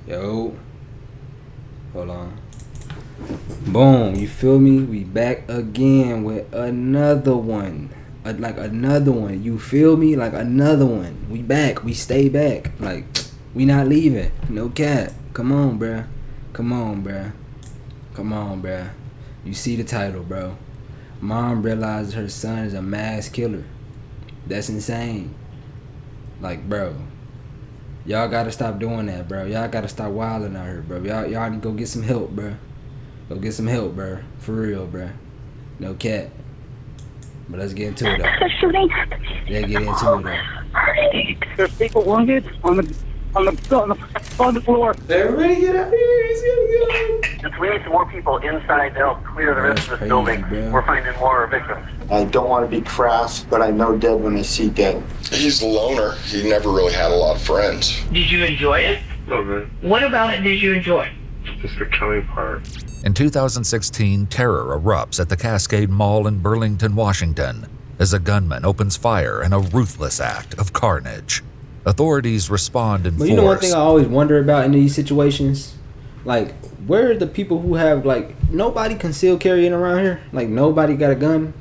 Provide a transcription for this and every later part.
Yo, hold on. Boom, you feel me? We back again with another one. Like another one. You feel me? Like another one. We back. We stay back. Like, we not leaving. No cap. Come on, bruh. Come on, bruh. Come on, bruh. You see the title, bro. Mom realizes her son is a mass killer. That's insane. Like, bro. Y'all gotta stop doing that, bro. Y'all gotta stop wilding out here, bro. Y'all need to go get some help, bro. Go get some help, bro. For real, bro. No cap. But let's get into it, though. The shooting. Yeah, get into it, though. There's people wounded on the floor. Everybody get out here. He's gonna go. If we need some more people inside to help clear the rest of this building, bro. we're finding more victims. I don't want to be crass, but I know dead when I see dead. He's a loner. He never really had a lot of friends. Did you enjoy it? Okay. What about it did you enjoy? Just the killing part. In 2016, terror erupts at the Cascade Mall in Burlington, Washington, as a gunman opens fire in a ruthless act of carnage. Authorities respond in But force. you know one thing I always wonder about in these situations? Like, where are the people who have, like, nobody concealed carrying around here? Like, nobody got a gun?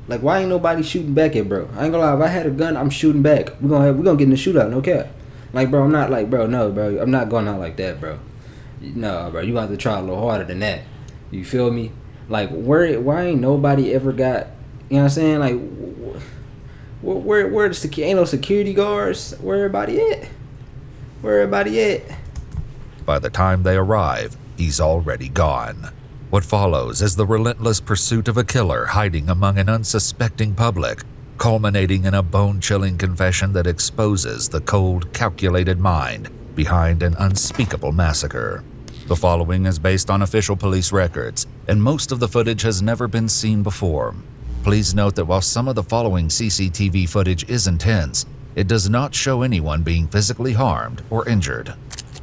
Like, why ain't nobody shooting back at bro? I ain't gonna lie, if I had a gun, I'm shooting back. We're gonna get in the shootout, no cap. Like, bro, I'm not like, bro, no, bro. I'm not going out like that, bro. No, bro, you got to try a little harder than that. You feel me? Like, why ain't nobody ever got, you know what I'm saying? Like, where the ain't no security guards? Where everybody at? Where everybody at? By the time they arrive, he's already gone. What follows is the relentless pursuit of a killer hiding among an unsuspecting public, culminating in a bone-chilling confession that exposes the cold, calculated mind behind an unspeakable massacre. The following is based on official police records, and most of the footage has never been seen before. Please note that while some of the following CCTV footage is intense, it does not show anyone being physically harmed or injured.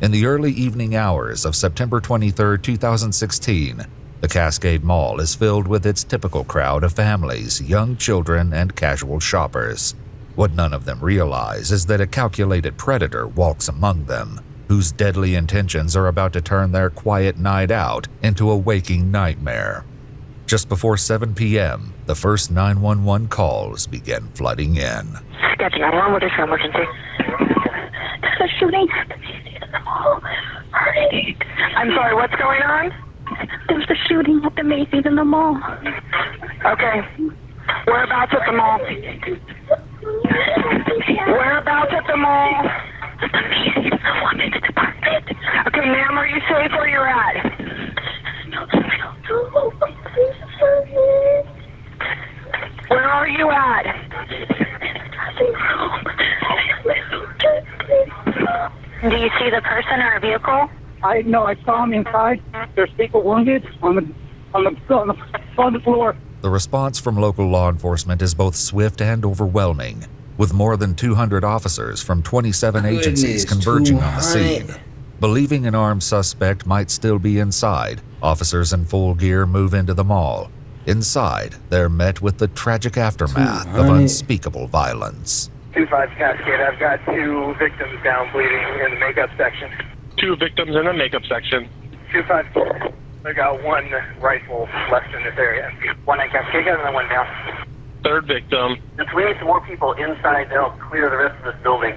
In the early evening hours of September 23, 2016, the Cascade Mall is filled with its typical crowd of families, young children, and casual shoppers. What none of them realize is that a calculated predator walks among them, whose deadly intentions are about to turn their quiet night out into a waking nightmare. Just before 7 p.m., the first 911 calls began flooding in. Sketching. I don't know what this emergency. There's a shooting at the mall. I'm sorry, what's going on? There's a shooting at the Macy's in the mall. Okay. Whereabouts at the mall? Whereabouts at the mall? At the Macy's. I'm in the department. Okay, ma'am, are you safe where you're at? Where are you at? Do you see the person or a vehicle? I saw him inside. There's people wounded on the floor. The response from local law enforcement is both swift and overwhelming, with more than 200 officers from 27 agencies converging on the scene. Believing an armed suspect might still be inside, officers in full gear move into the mall. Inside, they're met with the tragic aftermath of unspeakable violence. 2-5 Cascade, I've got 2 victims down bleeding in the makeup section. 2 victims in the makeup section. 2-5, I got 1 rifle left in this area. 1 at Cascade, got another 1 down. 3rd victim. If we need some more people inside to help clear the rest of this building,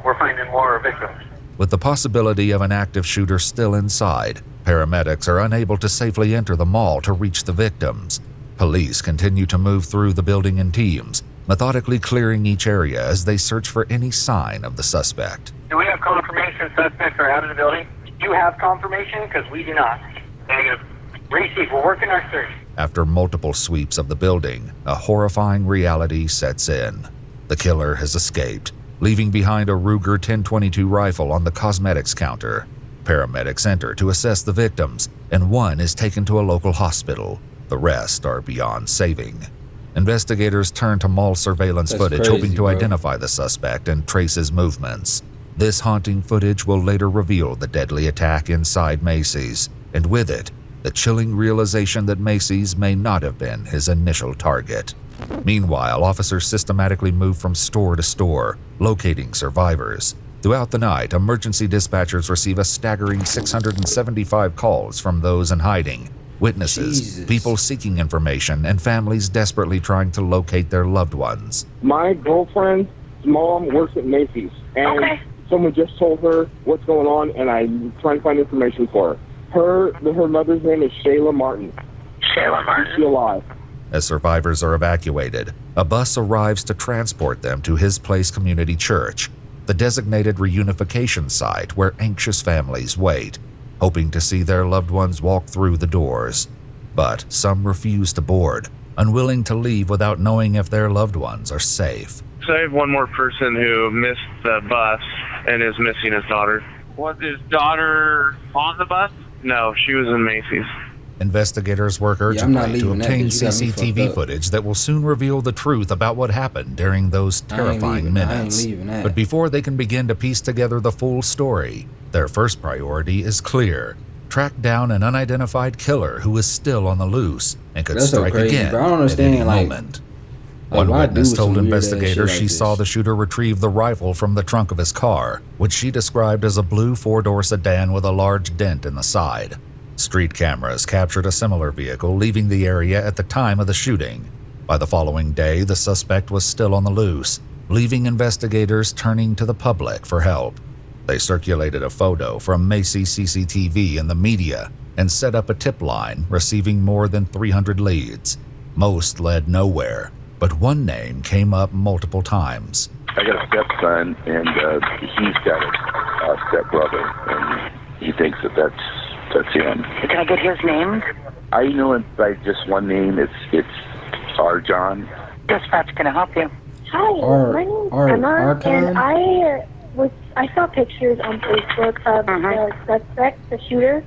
we're finding more victims. With the possibility of an active shooter still inside, paramedics are unable to safely enter the mall to reach the victims. Police continue to move through the building in teams, methodically clearing each area as they search for any sign of the suspect. Do we have confirmation suspects are out of the building? Do you have confirmation? Because we do not. Negative. Receive, we're working our search. After multiple sweeps of the building, a horrifying reality sets in. The killer has escaped, leaving behind a Ruger 1022 rifle on the cosmetics counter. Paramedics enter to assess the victims, and 1 is taken to a local hospital. The rest are beyond saving. Investigators turn to mall surveillance footage, hoping to identify the suspect and trace his movements. This haunting footage will later reveal the deadly attack inside Macy's, and with it, the chilling realization that Macy's may not have been his initial target. Meanwhile, officers systematically move from store to store, locating survivors. Throughout the night, emergency dispatchers receive a staggering 675 calls from those in hiding, witnesses, Jesus. people seeking information, and families desperately trying to locate their loved ones. My girlfriend's mom works at Macy's, and Okay. someone just told her what's going on, and I'm trying to find information for her. Her mother's name is Shayla Martin. Shayla Is Martin. she alive? As survivors are evacuated, a bus arrives to transport them to His Place Community Church, the designated reunification site where anxious families wait, hoping to see their loved ones walk through the doors. But some refuse to board, unwilling to leave without knowing if their loved ones are safe. So I have one more person who missed the bus and is missing his daughter. Was his daughter on the bus? No, she was in Macy's. Investigators work I'm not urgently to leaving that, obtain 'cause you got me fucked CCTV up. footage that will soon reveal the truth about what happened during those terrifying minutes. leaving that. But before they can begin to piece together the full story, their first priority is clear: track down an unidentified killer who is still on the loose and could That's so strike crazy, again bro. I don't at understand, any like- moment. Like, One why witness do told some weird-ass investigators shit she like saw this? the shooter retrieve the rifle from the trunk of his car, which she described as a blue four-door sedan with a large dent in the side. Street cameras captured a similar vehicle leaving the area at the time of the shooting. By the following day, the suspect was still on the loose, leaving investigators turning to the public for help. They circulated a photo from Macy's CCTV in the media and set up a tip line, receiving more than 300 leads. Most led nowhere, but one name came up multiple times. I got a stepson, and he's got a stepbrother, and he thinks that's him. Can I get his name? I know him by just one name. It's Arjan. Dispatch, can I help you? Hi, my name's Emma, Archon? and I saw pictures on Facebook of the suspect, the shooter,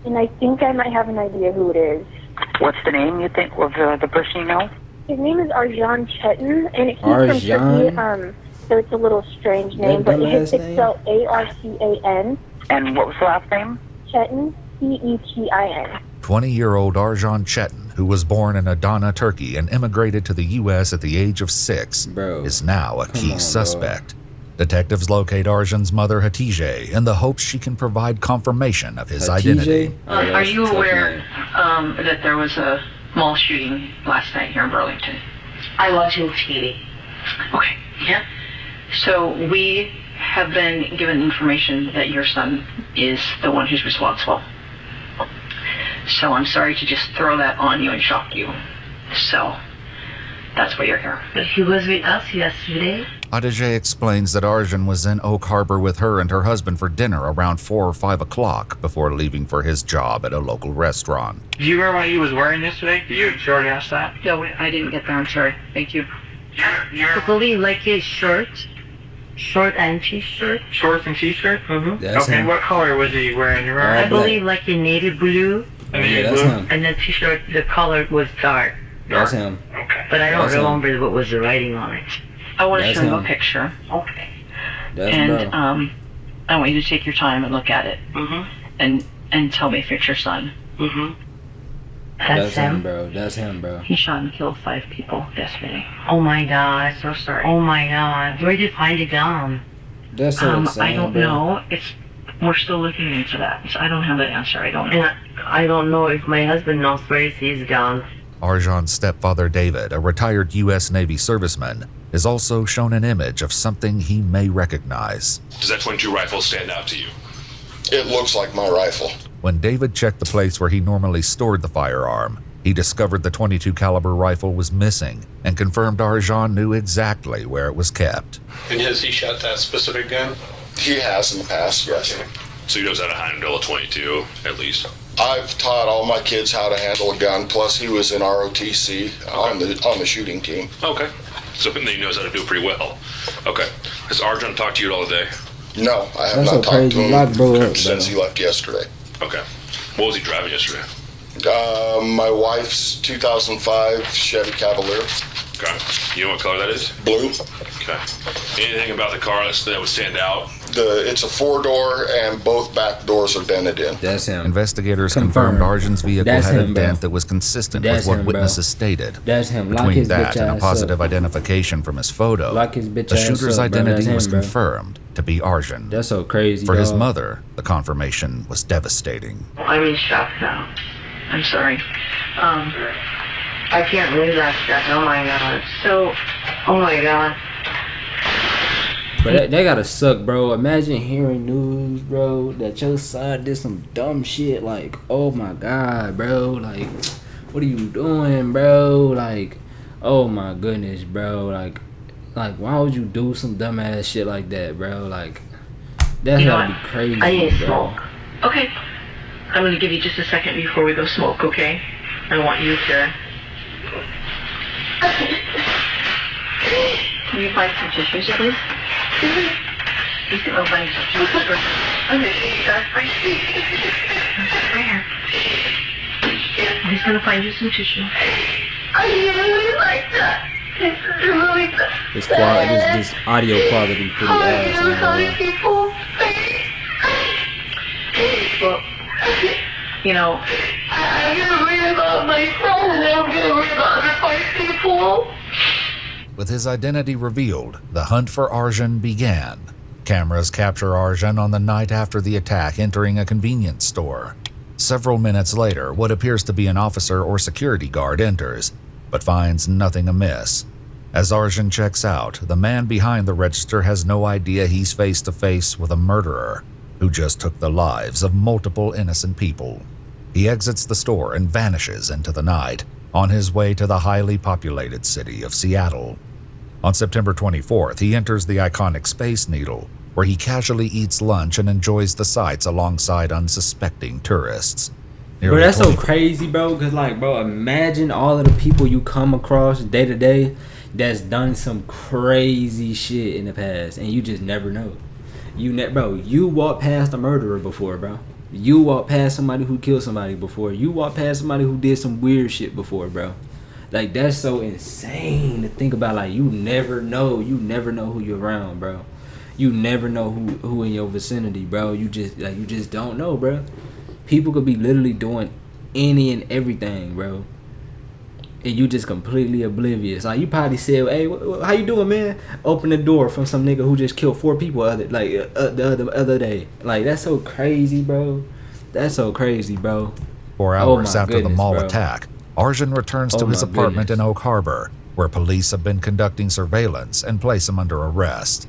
and I think I might have an idea who it is. What's the name you think of the person you know? His name is Arjan Chetan, and he's from Arjan? Turkey. So it's a little strange name, That but it's dumbass name? spelled Arcan. And what was the last name? Chetan, Cetin. 20-year-old Arjan Chetan, who was born in Adana, Turkey, and immigrated to the U.S. at the age of 6, Bro, is now a key on, suspect. Detectives locate Arjan's mother, Hatice, in the hopes she can provide confirmation of his identity. Are you aware that there was a mall shooting last night here in Burlington? I watching TV. Okay. Yeah. So we have been given information that your son is the one who's responsible. So I'm sorry to just throw that on you and shock you. So that's why you're here. But he was with us yesterday. Hatice explains that Arjan was in Oak Harbor with her and her husband for dinner around 4 or 5 o'clock before leaving for his job at a local restaurant. Do you remember what he was wearing yesterday? Did you already ask that? No, I didn't get there. I'm sorry. Thank you. I believe like his short and t-shirt. Shorts and t-shirt? That's okay, him. what color was he wearing? You remember? I believe like a navy blue. That's him. And the t-shirt, the color was dark. That's him. Okay. But I don't That's him. remember what was the writing on it. I want to That's show you a him. picture. Okay. That's And bro. I want you to take your time and look at it. And tell me if it's your son. That's him, him. bro. That's him, bro. He shot and killed 5 people yesterday. Oh my God. So sorry. Oh my God. Where did you find the gun? That's so insane, I don't bro. know. We're still looking into that. So I don't have that answer. I don't know. And I don't know if my husband knows where he's gone. Arjan's stepfather David, a retired U.S. Navy serviceman, is also shown an image of something he may recognize. Does that .22 rifle stand out to you? It looks like my rifle. When David checked the place where he normally stored the firearm, he discovered the .22 caliber rifle was missing and confirmed Arjan knew exactly where it was kept. And has he shot that specific gun? He has in the past, yes. So he knows how to handle a .22, at least. I've taught all my kids how to handle a gun, plus he was in ROTC on the shooting team. Okay. So then he knows how to do it pretty well. Okay. Has Arjun talked to you at all today? No, I have That's not so talked to crazy. Life blew him up, since bro. he left yesterday. Okay. What was he driving yesterday? My wife's 2005 Chevy Cavalier. Okay. You know what color that is? Blue. Okay. Anything about the car that would stand out? It's a 4-door and both back doors are dented in. That's him. Investigators confirmed Arjun's vehicle That's had a him, bro. dent that was consistent That's with what him, bro. witnesses stated. That's him. Lock Between his that bitch and a ass positive up. identification from his photo, Lock his bitch the ass shooter's up, bro. identity That's was him, bro. confirmed to be Arjun. That's so crazy, For his dog. mother, the confirmation was devastating. I'm in shock now. I'm sorry. I can't believe that stuff. Oh my god. So, oh my god. But that gotta suck, bro. Imagine hearing news, bro, that your son did some dumb shit. Like, oh my god, bro. Like, what are you doing, bro? Like, oh my goodness, bro. Like, why would you do some dumbass shit like that, bro? Like, that's You know gotta what? be crazy, I need bro. smoke. Okay. I'm gonna give you just a second before we go smoke, okay? I want you to... Can you find some tissues, please? You can go find some tissues. Okay, that's right. Right here. I'm just gonna find you some tissue. I really like that. It's really good. This audio quality pretty ass. I'm sorry, Man. people. Well, you know, I'm gonna read about my son and I'm gonna read about other five people. With his identity revealed, the hunt for Arjun began. Cameras capture Arjun on the night after the attack entering a convenience store. Several minutes later, what appears to be an officer or security guard enters, but finds nothing amiss. As Arjun checks out, the man behind the register has no idea he's face to face with a murderer who just took the lives of multiple innocent people. He exits the store and vanishes into the night, on his way to the highly populated city of Seattle. On September 24th, he enters the iconic Space Needle, where he casually eats lunch and enjoys the sights alongside unsuspecting tourists. Bro, that's so crazy, bro. Cause like, bro, imagine all of the people you come across day to day that's done some crazy shit in the past, and you just never know. Bro, you walked past a murderer before, bro. You walked past somebody who killed somebody before. You walked past somebody who did some weird shit before, bro. Like, that's so insane to think about. Like, you never know who you're around, bro. You never know who in your vicinity, bro. You just don't know, bro. People could be literally doing any and everything, bro, and you just completely oblivious. Like, you probably said, "Hey, how you doing, man?" Open the door from some nigga who just killed 4 people the other day. Like, that's so crazy, bro. That's so crazy, bro. 4 hours after the goodness, mall bro. attack, Arjun returns to Oh his my apartment goodness. in Oak Harbor, where police have been conducting surveillance and place him under arrest.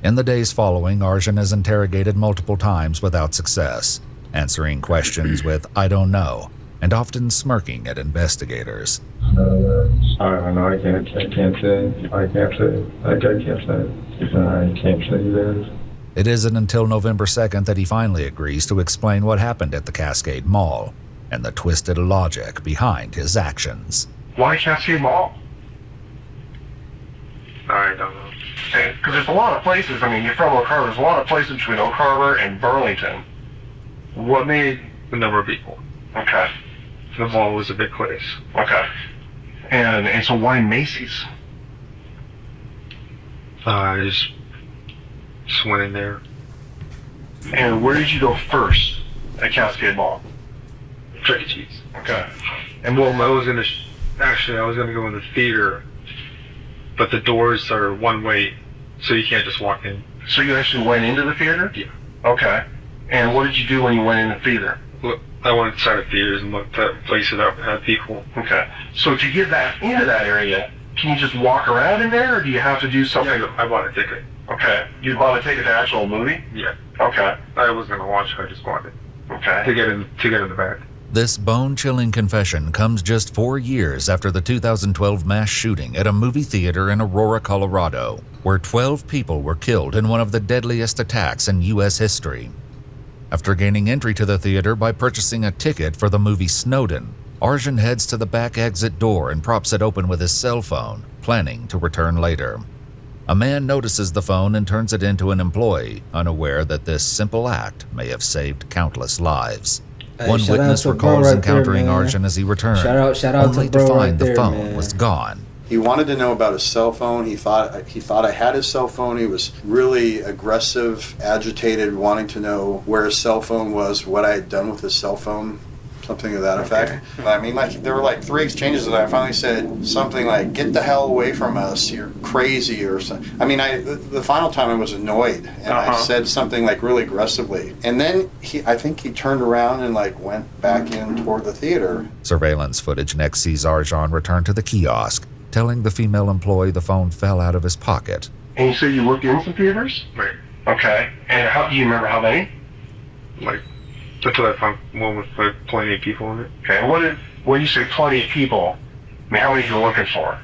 In the days following, Arjun is interrogated multiple times without success, answering questions with "I don't know," and often smirking at investigators. I don't know. I can't say. I can't say. I can't say that. It isn't until November 2nd that he finally agrees to explain what happened at the Cascade Mall and the twisted logic behind his actions. Why Cascade Mall? I don't know. Because there's a lot of places. I mean, you're from Oak Harbor. There's a lot of places between Oak Harbor and Burlington. What made the number of people? Okay. The mall was a big place. Okay. And so why Macy's? I just went in there. And where did you go first at Cascade Mall? Chuck E. Cheese. Okay. And well, I was gonna go in the theater, but the doors are one way, so you can't just walk in. So you actually went into the theater? Yeah. Okay. And what did you do when you went in the theater? Look, I went inside the theaters and looked at places that had people. Okay. So to get that into that area, can you just walk around in there, or do you have to do something? Yeah, I bought a ticket. Okay. You bought a ticket to actual movie? Yeah. Okay. I was gonna watch it. I just wanted Okay. to get in the back. This bone-chilling confession comes just 4 years after the 2012 mass shooting at a movie theater in Aurora, Colorado, where 12 people were killed in one of the deadliest attacks in U.S. history. After gaining entry to the theater by purchasing a ticket for the movie Snowden, Arjun heads to the back exit door and props it open with his cell phone, planning to return later. A man notices the phone and turns it into an employee, unaware that this simple act may have saved countless lives. Hey, One shout out witness to bro recalls right encountering there, man. Arjun as he returned, Shout out only to bro to find right the there, phone man. was gone. He wanted to know about his cell phone. He thought I had his cell phone. He was really aggressive, agitated, wanting to know where his cell phone was, what I had done with his cell phone, something to that effect. I mean, like, there were like 3 exchanges that I finally said something like, "Get the hell away from us, you're crazy," or something. I mean, the final time I was annoyed, and I said something like really aggressively. And then I think he turned around and like went back in toward the theater. Surveillance footage next sees Arjan return to the kiosk, telling the female employee the phone fell out of his pocket. And you say you looked in some theaters? Right. Okay. And how do you remember how many? Like, until I found one with like plenty of people in it. Okay. And when you say plenty of people, I mean, how many are you looking for?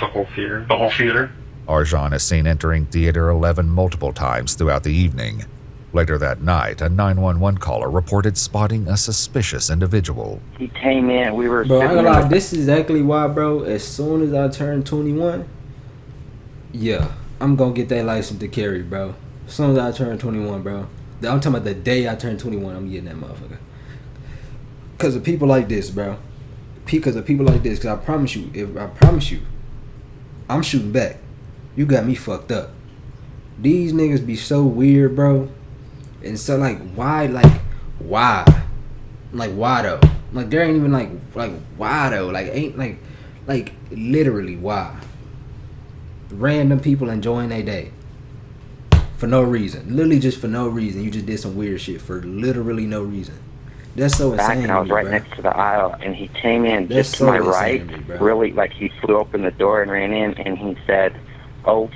The whole theater. The whole theater? Arjan is seen entering Theater 11 multiple times throughout the evening. Later that night, a 911 caller reported spotting a suspicious individual. He came in, we were Bro, I ain't sitting gonna in lie, this is exactly why, bro, as soon as I turn 21, yeah, I'm gonna get that license to carry, bro. As soon as I turn 21, bro. I'm talking about the day I turn 21, I'm getting that motherfucker. Because of people like this, bro. Because of people like this, because I promise you, I'm shooting back. You got me fucked up. These niggas be so weird, bro. And so, like, why? Like, why though? Like, there ain't even, like, why though? Like, ain't, like, literally, why? Random people enjoying their day. For no reason. Literally just for no reason. You just did some weird shit for literally no reason. That's so insane. back, and I was right bro. next to the aisle, and he came in That's just so to my insane right, to me, bro. really, like he flew open the door and ran in, and he said, "Oh,"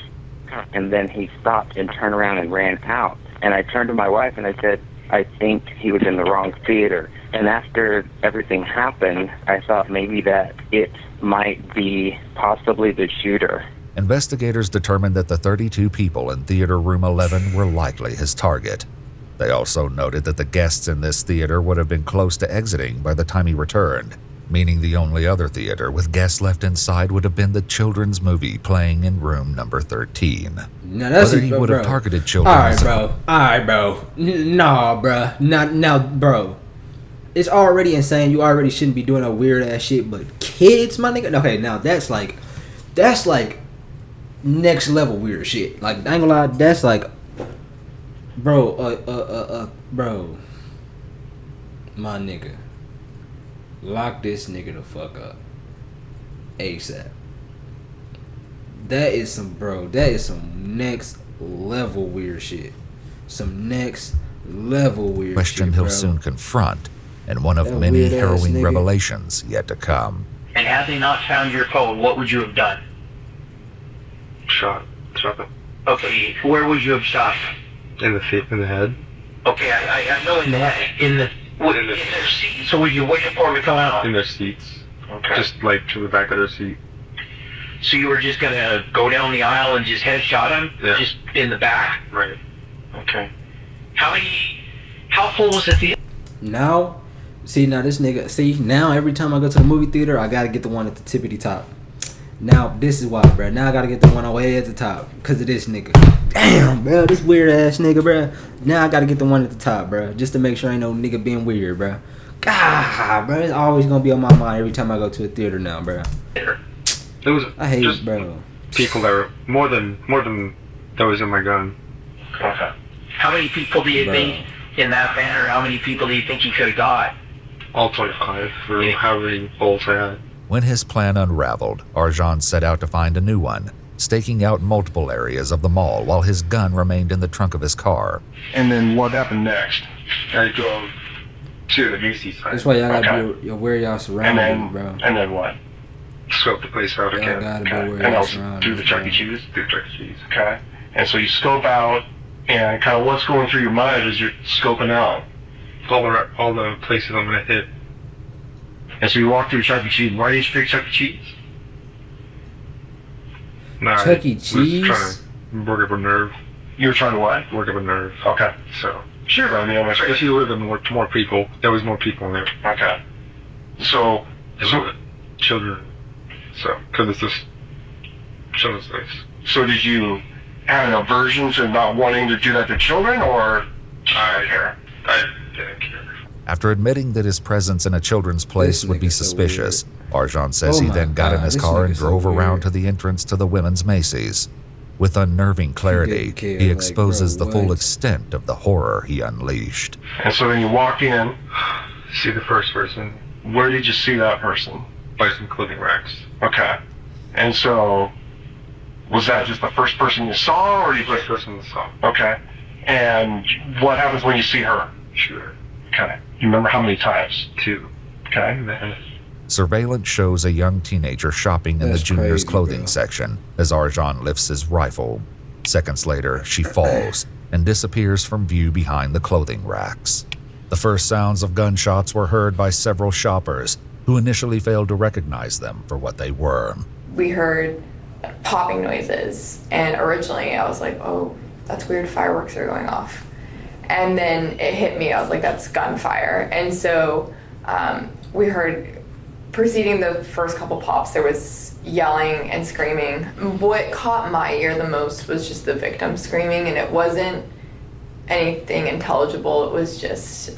and then he stopped and turned around and ran out. And I turned to my wife and I said, "I think he was in the wrong theater." And after everything happened, I thought maybe that it might be possibly the shooter. Investigators determined that the 32 people in Theater Room 11 were likely his target. They also noted that the guests in this theater would have been close to exiting by the time he returned, meaning the only other theater with guests left inside would have been the children's movie playing in room number 13. Now that's Whether he would have targeted children. Alright, bro. Nah, bro. Now, bro. It's already insane. You already shouldn't be doing a weird ass shit, but kids, my nigga. Okay, now that's like next level weird shit. Like, I ain't gonna lie, that's like, bro, my nigga, lock this nigga the fuck up ASAP. That is some next level weird shit. Some next level weird Question shit, he'll bro. soon confront, and one of That many weird-ass harrowing nigga. revelations yet to come. And had they not found your phone, what would you have done? Shot them. Okay, where would you have shot? In the head. Okay, I know in the head. In their seat. So were you waiting for them to come out? In their seats. Okay. Just like to the back of their seat. So you were just gonna go down the aisle and just headshot him? Yeah. Just in the back? Right. Okay. How full was the theater? Now this nigga, now every time I go to the movie theater, I gotta get the one at the tippity top. Now, this is why, bro. Now I gotta get the one way at the top because of this nigga. Damn, bro. This weird ass nigga, bro. Now I gotta get the one at the top, bro. Just to make sure ain't no nigga being weird, bro. God, bro. It's always gonna be on my mind every time I go to a theater now, bro. I hate it, bro. People that were more than that was in my gun. Okay. How many people do you think in that banner, how many people do you think you could have got? All 25 for how many bolts I had. When his plan unraveled, Arjan set out to find a new one, staking out multiple areas of the mall while his gun remained in the trunk of his car. And then what happened next? I drove to the Macy's side. That's why y'all gotta be aware y'all surroundings, bro. And then what? Scope the place out Y'all again. gotta be Okay. aware And y'all also surroundings. do the Chuck E. Cheese? Do Chuck E. Cheese. Okay. And so you scope out, and kind of what's going through your mind as you're scoping out? All the places I'm gonna hit. And so you walk through Chuck E. Cheese. Why did you pick Chuck E. Cheese? Nah, Chuck E. I was Cheese? trying to work up a nerve. You were trying to what? Work up a nerve. Okay. So. Sure, I mean, If you would have been more people, there was more people in there. Okay. So children. So, because it's just children's place. So did you have an aversion to not wanting to do that to children, or? I didn't care. After admitting that his presence in a children's place would be suspicious, Arjan says he then got in his car and drove around to the entrance to the women's Macy's. With unnerving clarity, he exposes the full extent of the horror he unleashed. And so then you walk in, see the first person. Where did you see that person? By some clothing racks. Okay. And so, was that just the first person you saw, or you First person you saw. Okay. And what happens when you see her? Shoot her. Okay. You remember how many times? 2. Okay. Surveillance shows a young teenager shopping in the junior's clothing section as Arjan lifts his rifle. Seconds later, she falls and disappears from view behind the clothing racks. The first sounds of gunshots were heard by several shoppers, who initially failed to recognize them for what they were. We heard popping noises, and originally I was like, oh, that's weird, fireworks are going off. And then it hit me, I was like, that's gunfire. And so we heard, preceding the first couple pops, there was yelling and screaming. What caught my ear the most was just the victim screaming, and it wasn't anything intelligible. It was just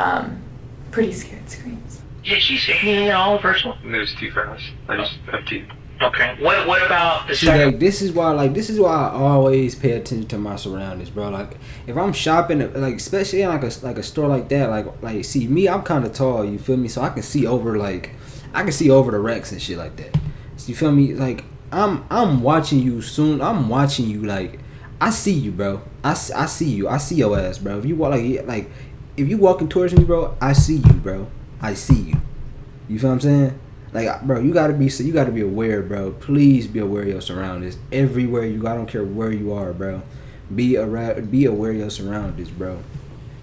pretty scared screams. Did she say anything at all, personal? There's too fast. I just have to. Okay. What about the See, like, this is why I always pay attention to my surroundings, bro. Like, if I'm shopping, like, especially in like a store like that, like see me, I'm kind of tall, you feel me? So I can see over the racks and shit like that. So you feel me? Like, I'm watching you soon. I'm watching you. Like, I see you, bro. I see you. I see your ass, bro. If you walk like if you walking towards me, bro, I see you, bro. I see you. You feel what I'm saying? Like, bro, you gotta be aware, bro. Please be aware of your surroundings. Everywhere you go, I don't care where you are, bro. Be aware of your surroundings, bro.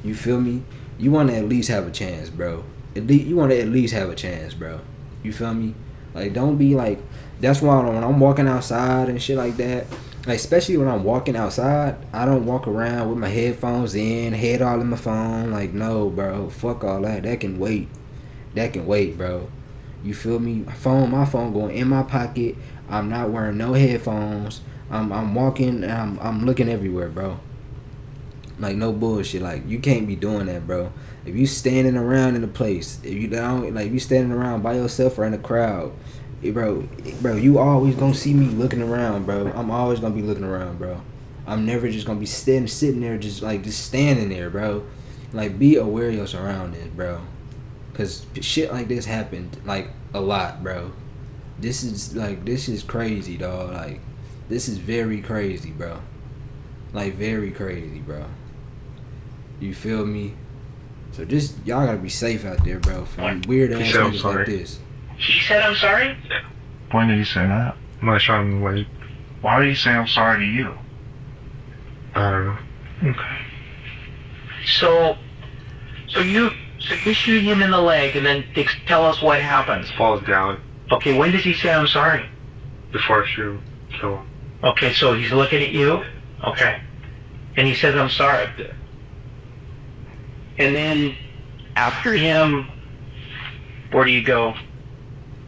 You feel me? You want to at least have a chance, bro. You want to at least have a chance, bro. You feel me? Like, don't be like. That's why when I'm walking outside and shit like that, like, especially when I'm walking outside, I don't walk around with my headphones in, head all in my phone. Like, no, bro. Fuck all that. That can wait. Bro. You feel me? My phone going in my pocket. I'm not wearing no headphones. I'm walking and I'm looking everywhere, bro. Like, no bullshit. Like, you can't be doing that, bro. If you standing around in a place, if you standing around by yourself or in a crowd, bro, you always gonna see me looking around, bro. I'm always gonna be looking around, bro. I'm never just gonna be sitting there just standing there, bro. Like, be aware of your surroundings, bro. Cause shit like this happened like a lot, bro. This is crazy, dog. Like, this is very crazy, bro. Like, very crazy, bro. You feel me? So just y'all gotta be safe out there, bro. From weird ass niggas like this. He said I'm sorry? Yeah. When did he say that? I'm not sure I'm late. Why did he say I'm sorry to you? I don't know. Okay. So you shoot him in the leg, and then tell us what happens. Falls down. Okay, when does he say I'm sorry? Before I shoot him, kill him. Okay, so he's looking at you? Okay. And he says I'm sorry. And then, after him, where do you go?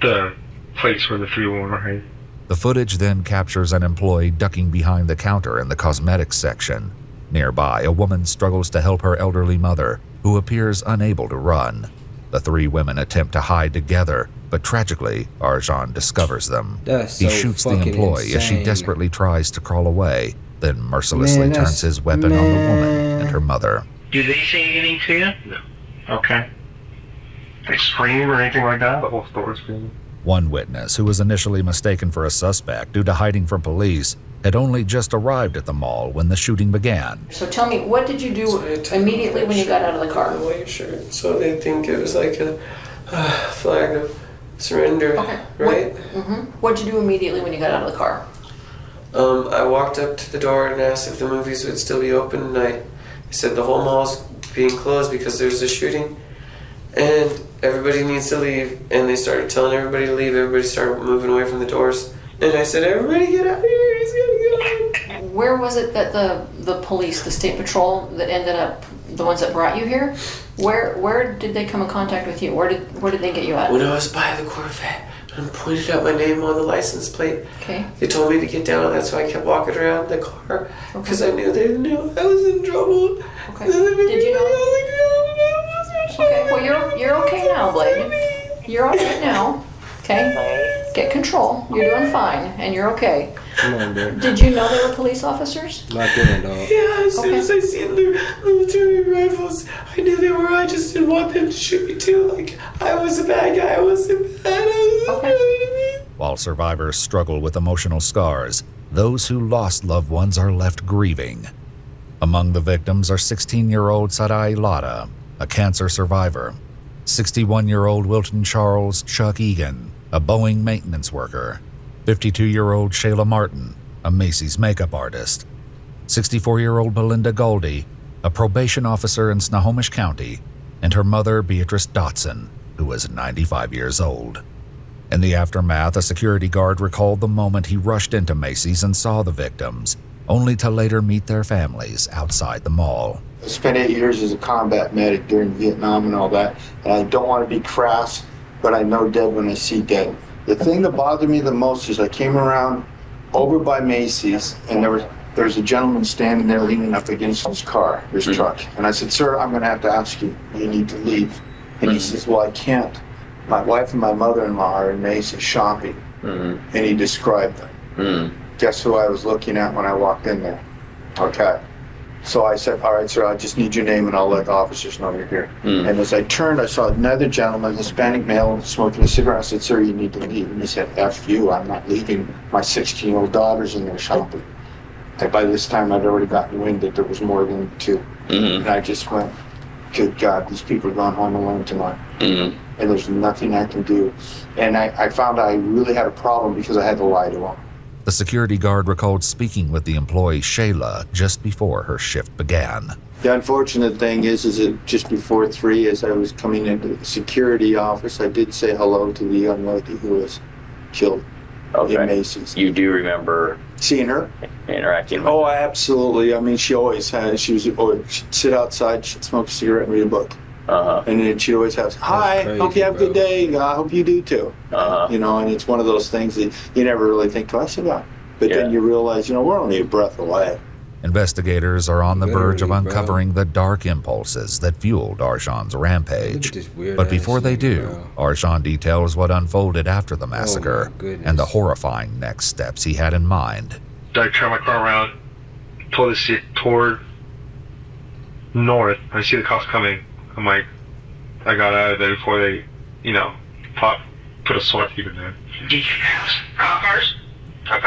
The place where the 3 women were hiding. The footage then captures an employee ducking behind the counter in the cosmetics section. Nearby, a woman struggles to help her elderly mother, who appears unable to run. The 3 women attempt to hide together, but tragically, Arjan discovers them. He shoots the employee as she desperately tries to crawl away, then mercilessly turns his weapon on the woman and her mother. Do they say anything to you? No. Okay. They scream or anything like that? The whole store screaming. One witness, who was initially mistaken for a suspect due to hiding from police, had only just arrived at the mall when the shooting began. So tell me, what did you do immediately when you got out of the car? White shirt. So they think it was like a flag of surrender, right? What did you do immediately when you got out of the car? I walked up to the door and asked if the movies would still be open, and I said the whole mall's being closed because there's a shooting, and everybody needs to leave. And they started telling everybody to leave. Everybody started moving away from the doors. And I said, everybody get out of here, he's gonna go. Where was it that the police, the state patrol that ended up, the ones that brought you here, where did they come in contact with you? Where did they get you at? When I was by the Corvette and pointed out my name on the license plate, okay, they told me to get down. That's why I kept walking around the car, because I knew they knew I was in trouble. Okay. Did you know? Okay, well now, Blade. You're all right now. Okay? Get control. You're doing fine, and you're okay. Come on, bro. Did you know they were police officers? Lock in, dog. Yeah, as soon as I seen their military rifles, I knew they were. I just didn't want them to shoot me too. Like, I was a bad guy. I wasn't bad. While survivors struggle with emotional scars, those who lost loved ones are left grieving. Among the victims are 16-year-old Sarai Lada, a cancer survivor, 61-year-old Wilton Charles Chuck Egan, a Boeing maintenance worker, 52-year-old Shayla Martin, a Macy's makeup artist, 64-year-old Belinda Goldie, a probation officer in Snohomish County, and her mother Beatrice Dotson, who was 95 years old. In the aftermath, a security guard recalled the moment he rushed into Macy's and saw the victims, only to later meet their families outside the mall. I spent 8 years as a combat medic during Vietnam and all that, and I don't want to be crass, but I know dead when I see dead. The thing that bothered me the most is I came around over by Macy's, and there's a gentleman standing there leaning up against his car, his truck. And I said, "Sir, I'm going to have to ask you, you need to leave." And he says, "Well, I can't. My wife and my mother-in-law are in Macy's shopping." And he described them. Guess who I was looking at when I walked in there? Okay. So I said, "All right, sir, I just need your name and I'll let the officers know you're here." And as I turned, I saw another gentleman, Hispanic male, smoking a cigarette. I said, "Sir, you need to leave." And he said, "F you, I'm not leaving. My 16-year-old daughter's in there shopping." And by this time, I'd already gotten wind that there was more than two. And I just went, "Good God, these people are going home alone tonight." And there's nothing I can do. And I found I really had a problem because I had to lie to them. The security guard recalled speaking with the employee Shayla just before her shift began. The unfortunate thing is that just before 3, as I was coming into the security office, I did say hello to the young lady who was killed in Macy's. You do remember seeing her? Interacting with Oh, absolutely. I mean, she'd sit outside, she'd smoke a cigarette and read a book. And then she'd always have, "Hi, crazy, hope you have a good day. I hope you do too." Uh-huh. You know, and it's one of those things that you never really think twice about. But then you realize, we're only a breath away. Investigators are on the verge of uncovering the dark impulses that fueled Arjan's rampage. But before they do, Arjan details what unfolded after the massacre and the horrifying next steps he had in mind. I turned my car around, toward north. I see the cops coming. I'm like, I got out of there before they, put a SWAT team in there. Did you pass cars? I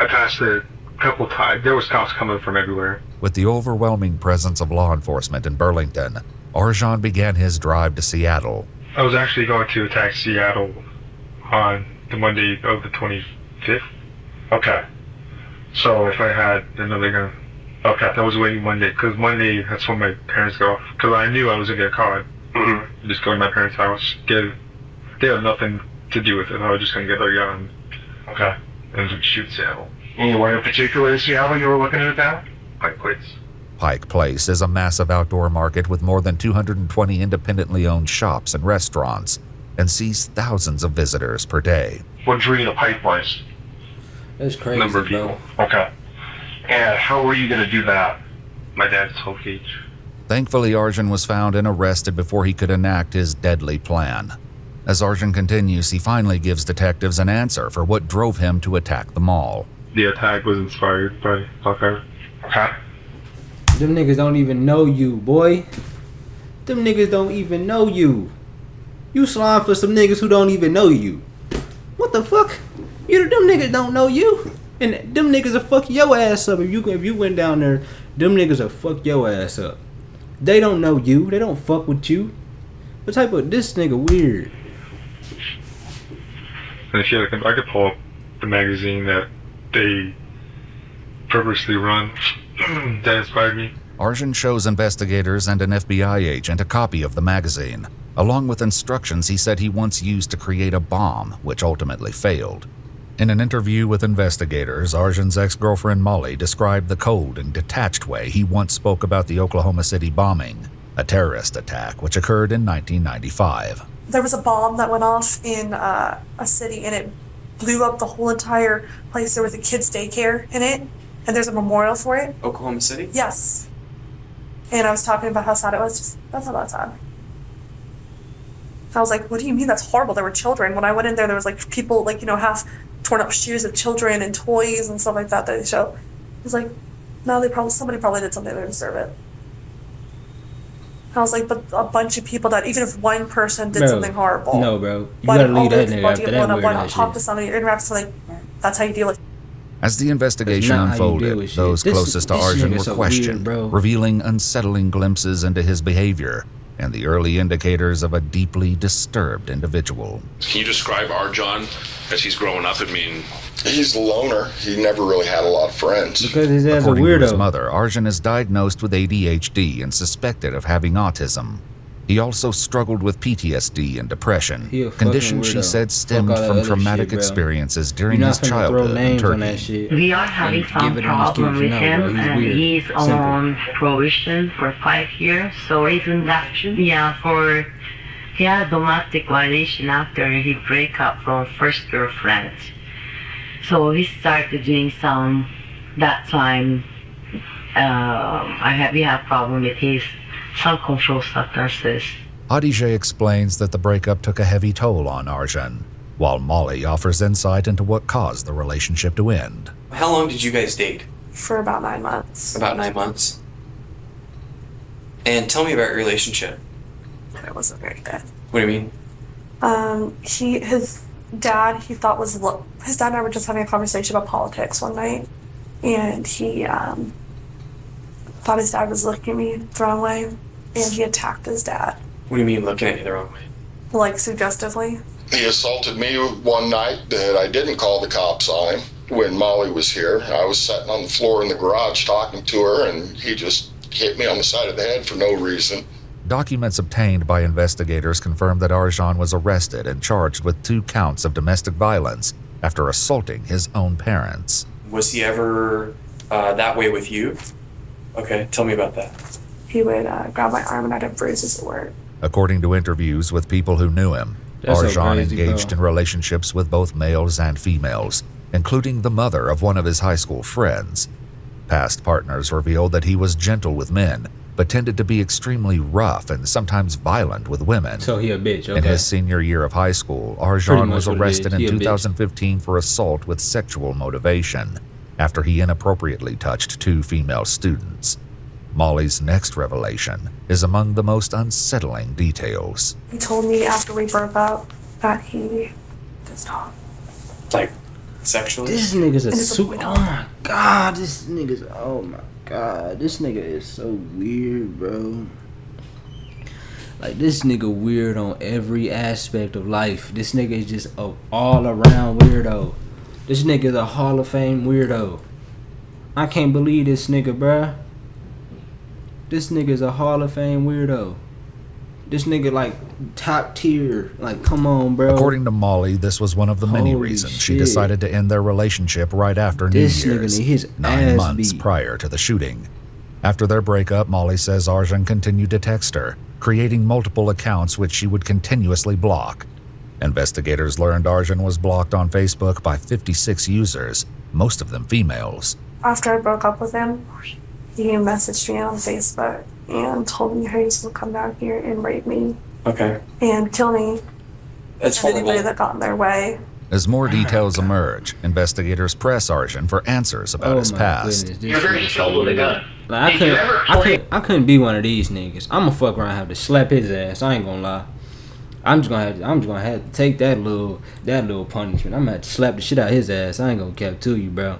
passed a couple times. There was cops coming from everywhere. With the overwhelming presence of law enforcement in Burlington, Arjan began his drive to Seattle. I was actually going to attack Seattle on the Monday of the 25th. Okay. So if I had another gun. Okay, that was waiting Monday, because Monday, that's when my parents got off. Because I knew I was going to get caught. Just go to my parents' house. They had nothing to do with it. I was just going to get their gun. Okay. And shoot Seattle. Anywhere in particular in Seattle you were looking at that? Pike Place. Pike Place is a massive outdoor market with more than 220 independently owned shops and restaurants, and sees thousands of visitors per day. What drew you to Pike Place? That's crazy, Number of people. Okay. And how were you going to do that? My dad's 12 gauge. Thankfully, Arjan was found and arrested before he could enact his deadly plan. As Arjan continues, he finally gives detectives an answer for what drove him to attack the mall. The attack was inspired by Hawkeye. Okay. Them niggas don't even know you, boy. Them niggas don't even know you. You slime for some niggas who don't even know you. What the fuck? Them niggas don't know you. And them niggas will fuck your ass up if you went down there. Them niggas will fuck your ass up. They don't know you. They don't fuck with you. What type of this nigga weird? And if you I could pull up the magazine that they purposely run that inspired me. Arjan shows investigators and an FBI agent a copy of the magazine, along with instructions he said he once used to create a bomb, which ultimately failed. In an interview with investigators, Arjan's ex-girlfriend Molly described the cold and detached way he once spoke about the Oklahoma City bombing, a terrorist attack which occurred in 1995. There was a bomb that went off in a city and it blew up the whole entire place. There was a kids' daycare in it, and there's a memorial for it. Oklahoma City? Yes. And I was talking about how sad it was. That's not that sad. I was like, what do you mean that's horrible? There were children. When I went in there, there was like people, like, you know, half torn up shoes of children and toys and stuff like that they show. It was like, no, somebody probably did something to deserve it. I was like, but a bunch of people that, even if one person did something horrible. No, bro. You gotta leave that nigga after that weird Why not ass talk shit. to somebody, interact with somebody? That's how you deal with it. As the investigation That's not how you deal unfolded, with shit. those This closest to Arjun nigga's were so questioned, weird, bro. revealing unsettling glimpses into his behavior and the early indicators of a deeply disturbed individual. Can you describe Arjun as he's growing up? I mean, he's a loner. He never really had a lot of friends. Because his ass a According to his weirdo. mother, Arjun is diagnosed with ADHD and suspected of having autism. He also struggled with PTSD and depression, He a fucking conditions she weirdo. said Fuck stemmed all that from other traumatic shit, bro. experiences during You're his not finna throw childhood in names on that Turkey. shit. We are having and some give it an excuse. problem with No, him, bro, and weird. he's Simple. on probation for 5 years. So he's in action. Yeah, he had a domestic violation after he break up from first girlfriend. So he started doing some. That time, we have problem with his some controlled substances. Adijay explains that the breakup took a heavy toll on Arjun, while Molly offers insight into what caused the relationship to end. How long did you guys date? For about 9 months. About 9 months. And tell me about your relationship. It wasn't very good. What do you mean? His dad, his dad and I were just having a conversation about politics one night, and he thought his dad was looking at me the wrong way, and he attacked his dad, What do you mean looking at you the wrong way? like suggestively. He assaulted me one night that I didn't call the cops on him. When Molly was here, I was sitting on the floor in the garage talking to her, and he just hit me on the side of the head for no reason. Documents obtained by investigators confirmed that Arjun was arrested and charged with 2 counts of domestic violence after assaulting his own parents. Was he ever that way with you? Okay, tell me about that. He would grab my arm, and I'd have bruises at work. According to interviews with people who knew him, That's so Arjun crazy, engaged bro. in relationships with both males and females, including the mother of one of his high school friends. Past partners revealed that he was gentle with men, but tended to be extremely rough and sometimes violent with women. So he a bitch, okay. In his senior year of high school, Pretty Arjun much was what it arrested is. in He a bitch. 2015 for assault with sexual motivation after he inappropriately touched 2 female students. Molly's next revelation is among the most unsettling details. He told me after we broke up that he does not. Like, sexually? This nigga's a And it's a super. widow. Oh my god, this nigga's. Oh my god, this nigga is so weird, bro. Like, this nigga weird on every aspect of life. This nigga is just a all around weirdo. This nigga is a Hall of Fame weirdo. I can't believe this nigga, bruh. This nigga is a Hall of Fame weirdo. This nigga like top tier. Like, come on, bro. According to Molly, this was one of the many Holy reasons she shit. decided to end their relationship right after This New nigga Year's, need his 9 ass months beat. prior to the shooting. After their breakup, Molly says Arjun continued to text her, creating multiple accounts which she would continuously block. Investigators learned Arjun was blocked on Facebook by 56 users, most of them females. After I broke up with him, he messaged me on Facebook and told me he's gonna come down here and rape me Okay. and kill me. That's and anybody horrible. that got in their way. As more details emerge, investigators press Arjun for answers about his past. Goodness, this shit is so weird. Like, I couldn't be one of these niggas. I'ma fuck around and have to slap his ass. I ain't gonna lie. I'm just gonna have to take that little punishment. I'm gonna have to slap the shit out of his ass. I ain't gonna cap to you, bro.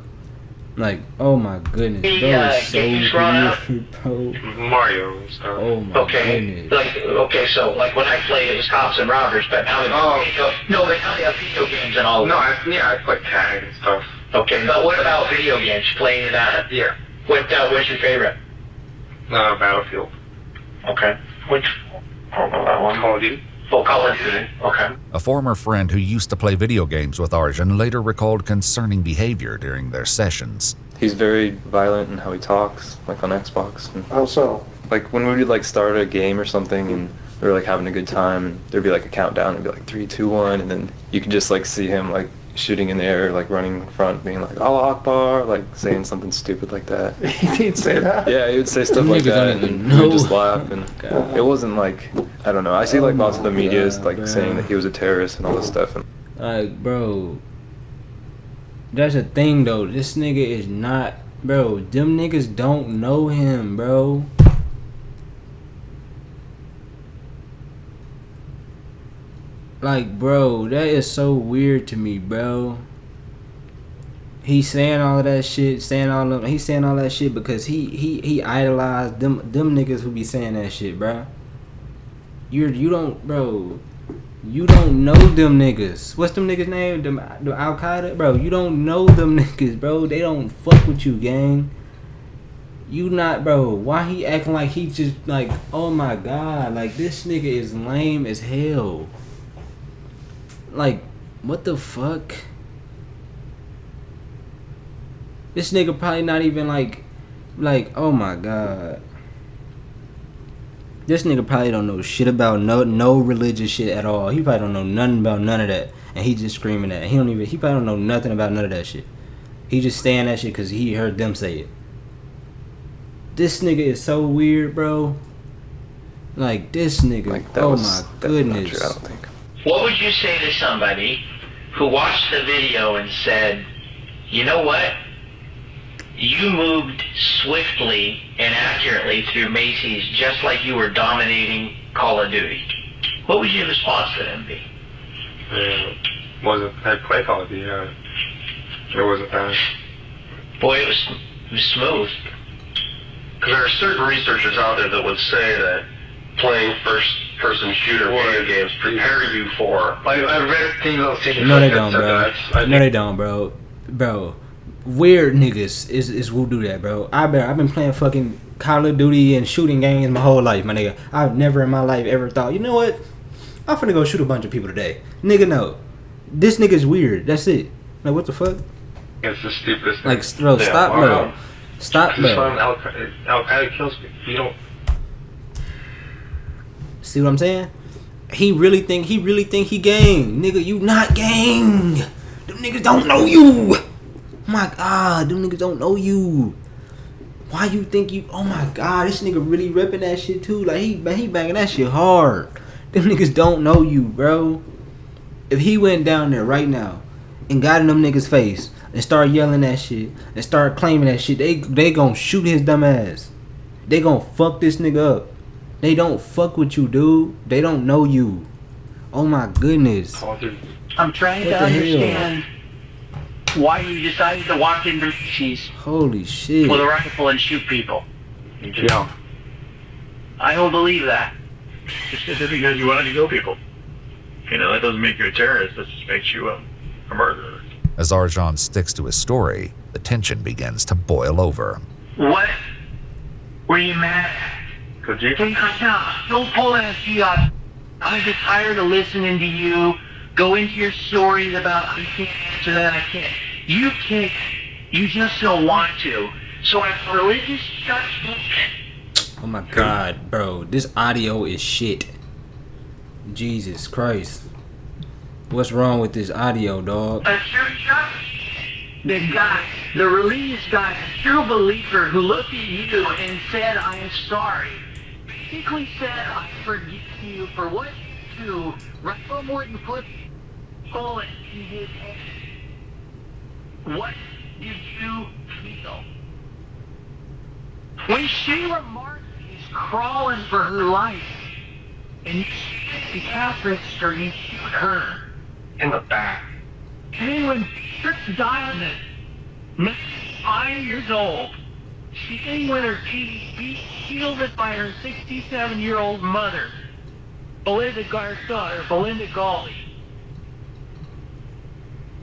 Like, oh my goodness, bro, is so weird, bro. Mario. Oh my Okay, goodness. so like when I played, it was cops and robbers, but now they no, but now they have video games and all. No, I play tag and stuff. Okay, but what about video games? Playing that? Yeah. What's your favorite? Battlefield. Okay. Which? I don't know that one. Call of Duty. Oh, Call of Duty. Okay. A former friend who used to play video games with Arjun later recalled concerning behavior during their sessions. He's very violent in how he talks, like on Xbox. And How so? like when we would like start a game or something and we were like having a good time, and there'd be like a countdown, it'd be like 3, 2, 1, and then you could just like see him like shooting in the air, like running in front, being like Allah Akbar, like saying something stupid like that. He'd say that? Yeah, he would say stuff Them like niggas that, don't even and we would just know. laugh, and it wasn't like, I don't know. I see like lots of the media is like bro. saying that he was a terrorist and all this stuff. And Like, bro, that's the thing though. This nigga is not, bro. Them niggas don't know him, bro. Like, bro, that is so weird to me, bro. He's saying all of that shit, he's saying all that shit because he idolized them niggas who be saying that shit, bro. You don't, bro. You don't know them niggas. What's them niggas' name? The Al Qaeda, bro. You don't know them niggas, bro. They don't fuck with you, gang. You not, bro. Why he acting like he just like, oh my god, like this nigga is lame as hell. Like, what the fuck? This nigga probably not even like, oh my god. This nigga probably don't know shit about no religious shit at all. He probably don't know nothing about none of that, and he just screaming that. He probably don't know nothing about none of that shit. He just saying that shit because he heard them say it. This nigga is so weird, bro. Like this nigga. Like, oh my goodness. True, I don't think. What would you say to somebody who watched the video and said, you know what? You moved swiftly and accurately through Macy's just like you were dominating Call of Duty. What would your response to them be? I'd play Call of Duty, it wasn't that. Boy, it was smooth. Because there are certain researchers out there that would say that playing first-person shooter video games prepare you for. Like, I've read things on things. No, they don't, bro. No, they don't, bro. Bro, weird niggas is who do that, bro. I've been playing fucking Call of Duty and shooting games my whole life, my nigga. I've never in my life ever thought, you know what? I'm finna go shoot a bunch of people today. Nigga, no. This nigga's weird. That's it. Like, what the fuck? It's the stupidest thing. Like, bro, stop, bro. Stop, bro. Al Qaeda kills me. You don't. See what I'm saying? He really think he gang. Nigga, you not gang. Them niggas don't know you. My god, them niggas don't know you. Why you think you? Oh my god, this nigga really ripping that shit too. Like he banging that shit hard. Them niggas don't know you, bro. If he went down there right now and got in them niggas' face and start yelling that shit and start claiming that shit, they gonna shoot his dumb ass. They gonna fuck this nigga up. They don't fuck with you, dude. They don't know you. Oh my goodness. I'm trying to understand why you decided to walk into Macy's holy shit with a rifle and shoot people. Yeah. I don't believe that. Just because you wanted to kill people. You know, that doesn't make you a terrorist. That just makes you a murderer. As Arjan sticks to his story, the tension begins to boil over. What were you mad at? Don't pull that shit out. I'm just tired of listening to you go into your stories about I can't answer that, I can't. You can't. You just don't want to. So as religious judgment. Oh my god, bro. This audio is shit. Jesus Christ. What's wrong with this audio, dog? A true judge. The religious guy, a true believer who looked at you and said, I am sorry. Basically said, I forgive you for what you do, right from where you put the bullet in his head. What did you feel? When Shayla Martin is crawling for her life, and you shoot the cash register and you shoot her in the back. And then when Trish Diamond, 5 years old, sitting with her TV shielded by her 67-year-old mother, Belinda Garza, or Belinda Gawley.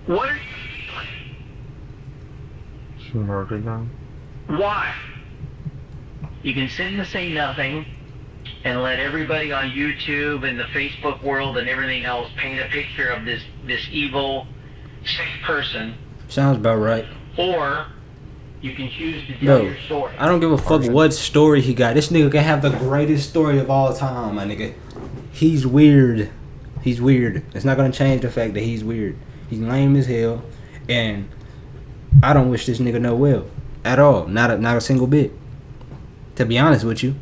What are you feeling? She murdered them. Why? You can sit and say nothing and let everybody on YouTube and the Facebook world and everything else paint a picture of this evil, sick person. Sounds about right. Or you can choose to tell your story. I don't give a fuck what story he got. This nigga can have the greatest story of all time, my nigga. He's weird. He's weird. It's not gonna change the fact that he's weird. He's lame as hell, and I don't wish this nigga no well at all. Not a single bit. To be honest with you.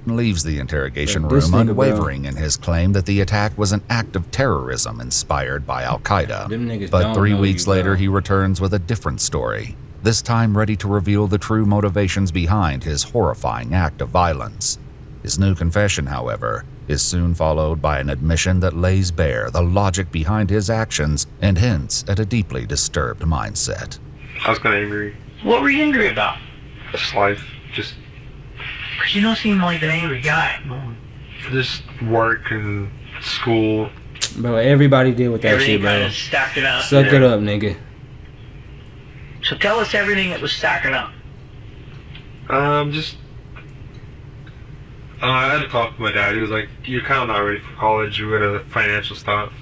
Leaves the interrogation Like, this room nigga, unwavering in his claim that the attack was an act of terrorism inspired by Al-Qaeda. Them niggas But don't 3 know weeks you, later, bro. he returns with a different story, this time ready to reveal the true motivations behind his horrifying act of violence. His new confession, however, is soon followed by an admission that lays bare the logic behind his actions and hints at a deeply disturbed mindset. I was kind of angry. What were you angry about? Just life. Just You don't seem like an angry guy. Just work and school. Bro, everybody deal with that Everything shit, bro. kinda stacking up. Suck it up, nigga. So tell us everything that was stacking up. Just I had to talk to my dad. He was like, "You're kind of not ready for college. You got the financial stuff,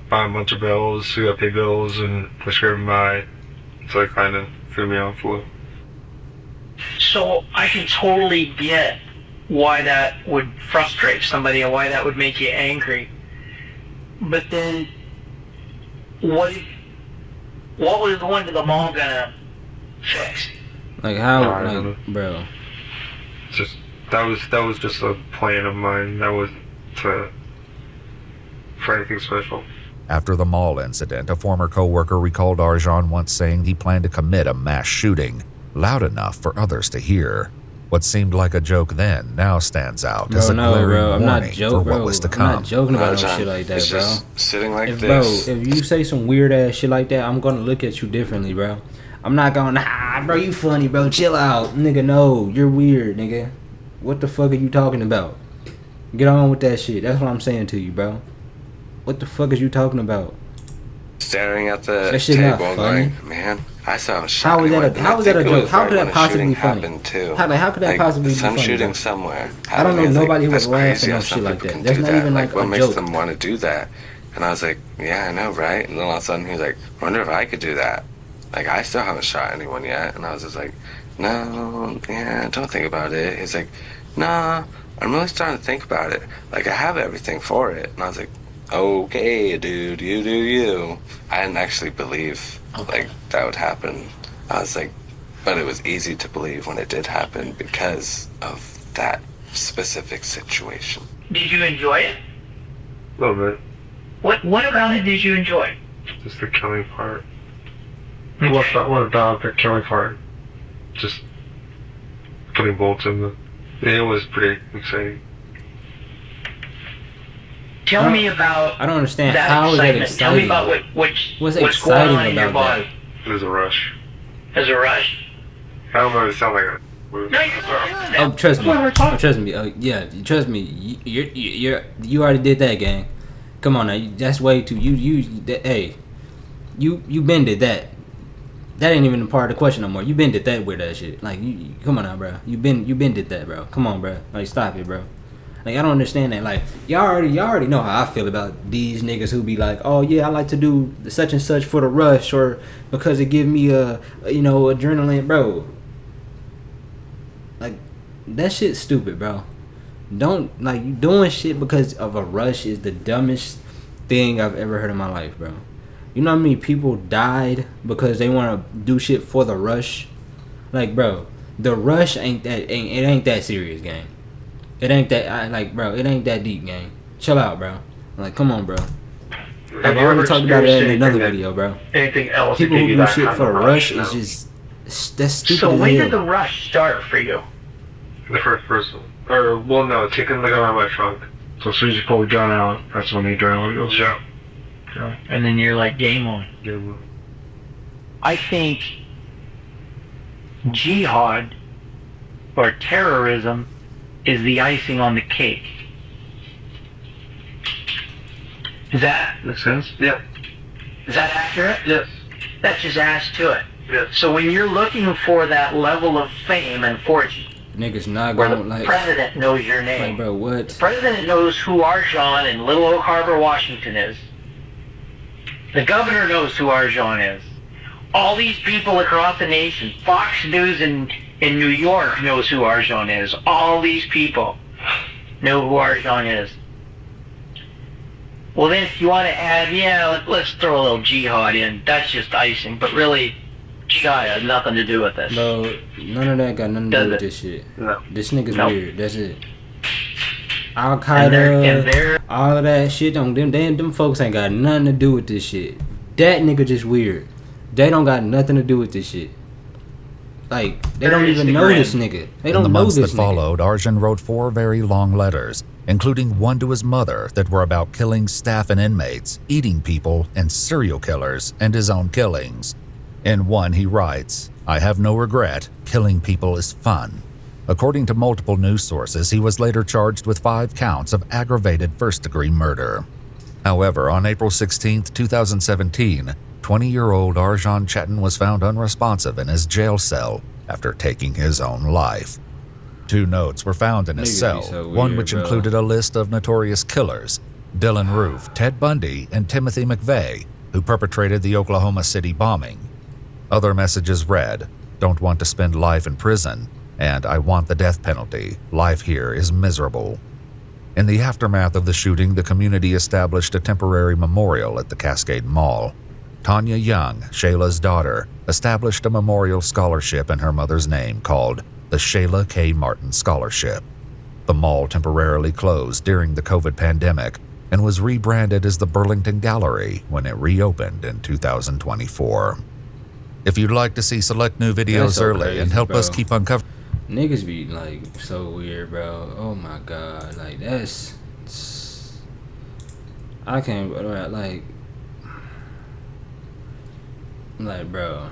buy a bunch of bills. You got to pay bills and push everything by." So it kind of threw me off a little. So I can totally get why that would frustrate somebody and why that would make you angry. But then, what was going to the mall gonna fix? Like how, No, I don't know. like, bro. Just that was just a plan of mine. That was for anything special. After the mall incident, a former co-worker recalled Arjan once saying he planned to commit a mass shooting, loud enough for others to hear. What seemed like a joke then now stands out as a Bro, no, glaring bro. I'm not warning for joking, what bro. was to I'm come. not joking about no John, shit like that, it's bro. just sitting like If, this. bro, if you say some weird ass shit like that, I'm gonna look at you differently, bro. I'm not going, bro, you funny, bro. Chill out, nigga. No, you're weird, nigga. What the fuck are you talking about? Get on with that shit. That's what I'm saying to you, bro. What the fuck is you talking about? Staring at the That shit not table, funny. like, man, I saw a shot. How is that a And I how is that a think it was joke? How right could when that a possibly shooting be funny? happened, too. How could that Like, possibly be some funny? shooting bro? somewhere. I don't know It's like, nobody who would that's laugh crazy at how no some shit like people that. can That's do not that. even like what a makes joke. them want to do that? And I was like, yeah, I know, right? And then all of a sudden he's like, wonder if I could do that. Like, I still haven't shot anyone yet. And I was just like, no, yeah, don't think about it. He's like, nah, I'm really starting to think about it. Like, I have everything for it. And I was like, okay, dude, you do you. I didn't actually believe, like, that would happen. I was like, but it was easy to believe when it did happen because of that specific situation. Did you enjoy it? A little bit. What about it did you enjoy? Just the killing part. What about the killing part? Just putting bolts in the. It was pretty exciting. Tell me about I don't understand. that How is that excitement. Tell me exciting? about what's going exciting on in your about body. that? It was a rush. As a rush. I don't know if it sounds like a. No, you're not doing that. Oh, trust me. That's why we're talking. Oh, trust me. Yeah, trust me. You already did that, gang. Come on now. That's way too. Hey, you been did that. That ain't even a part of the question no more. You been did that with that shit. Like, come on now, bro. You been did that, bro. Come on, bro. Like, stop it, bro. Like, I don't understand that. Like, y'all already know how I feel about these niggas who be like, oh yeah, I like to do such and such for the rush or because it give me adrenaline, bro. Like, that shit's stupid, bro. Don't, like, you doing shit because of a rush is the dumbest thing I've ever heard in my life, bro. You know how many people died because they want to do shit for the rush? Like, bro, the rush ain't that serious, gang. It ain't that, bro, it ain't that deep, gang. Chill out, bro. Like, come on, bro. I've already talked about that in another video, bro. Anything else? People who give you do that shit kind for of a rush no? is just, that's stupid So as when hell. did the rush start for you? The first one. Or, well, no, taking the gun out of my trunk. So as soon as you pull the gun out, that's when the adrenaline goes. Yeah. And then you're like, game on. Game on. I think jihad or terrorism is the icing on the cake. Is that Makes sense? Yeah. is that accurate? Yes. That just adds to it. Yes. So when you're looking for that level of fame and fortune, Niggas not where gonna, the like, president knows your name, like, bro, what? the president knows who Arjan in Little Oak Harbor, Washington is. The governor knows who Arjan is. All these people across the nation, Fox News in New York knows who Arjan is. All these people know who Arjan is. Well, then if you want to add, let's throw a little jihad in. That's just icing, but really, jihad has nothing to do with this. Bro, none of that got nothing to do with this shit. No. This nigga's Nope. weird. That's it. Al And Qaeda, they're- all of that shit. Them folks ain't got nothing to do with this shit. That nigga just weird. They don't got nothing to do with this shit. Like, they don't even know this nigga. They In don't the know months that this nigga. followed, Arjun wrote 4 very long letters, including one to his mother that were about killing staff and inmates, eating people, and serial killers, and his own killings. In one, he writes, "I have no regret. Killing people is fun." According to multiple news sources, he was later charged with 5 counts of aggravated first-degree murder. However, on April 16, 2017, 20-year-old Arjun Chetan was found unresponsive in his jail cell after taking his own life. 2 notes were found in his Niggas cell, be so one weird, which bro. included a list of notorious killers: Dylan Roof, Ted Bundy, and Timothy McVeigh, who perpetrated the Oklahoma City bombing. Other messages read, "Don't want to spend life in prison," and "I want the death penalty. Life here is miserable." In the aftermath of the shooting, the community established a temporary memorial at the Cascade Mall. Tanya Young, Shayla's daughter, established a memorial scholarship in her mother's name called the Shayla K. Martin Scholarship. The mall temporarily closed during the COVID pandemic and was rebranded as the Burlington Gallery when it reopened in 2024. If you'd like to see select new videos That's so early crazy, and help us bro. keep uncovering Niggas be like so weird, bro. Oh my god, like that's I can't like bro,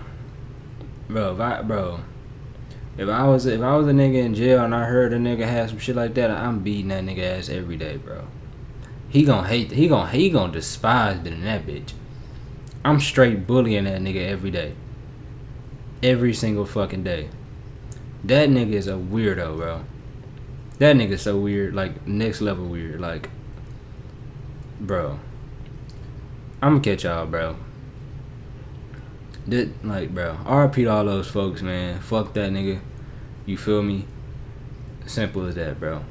if I was a nigga in jail and I heard a nigga had some shit like that, I'm beating that nigga ass every day, bro. He gonna despise being in that bitch. I'm straight bullying that nigga every day, every single fucking day. That nigga is a weirdo, bro. That nigga so weird, like next level weird, like, bro. I'ma catch y'all, bro. Bro, RIP to all those folks, man. Fuck that nigga. You feel me? Simple as that, bro.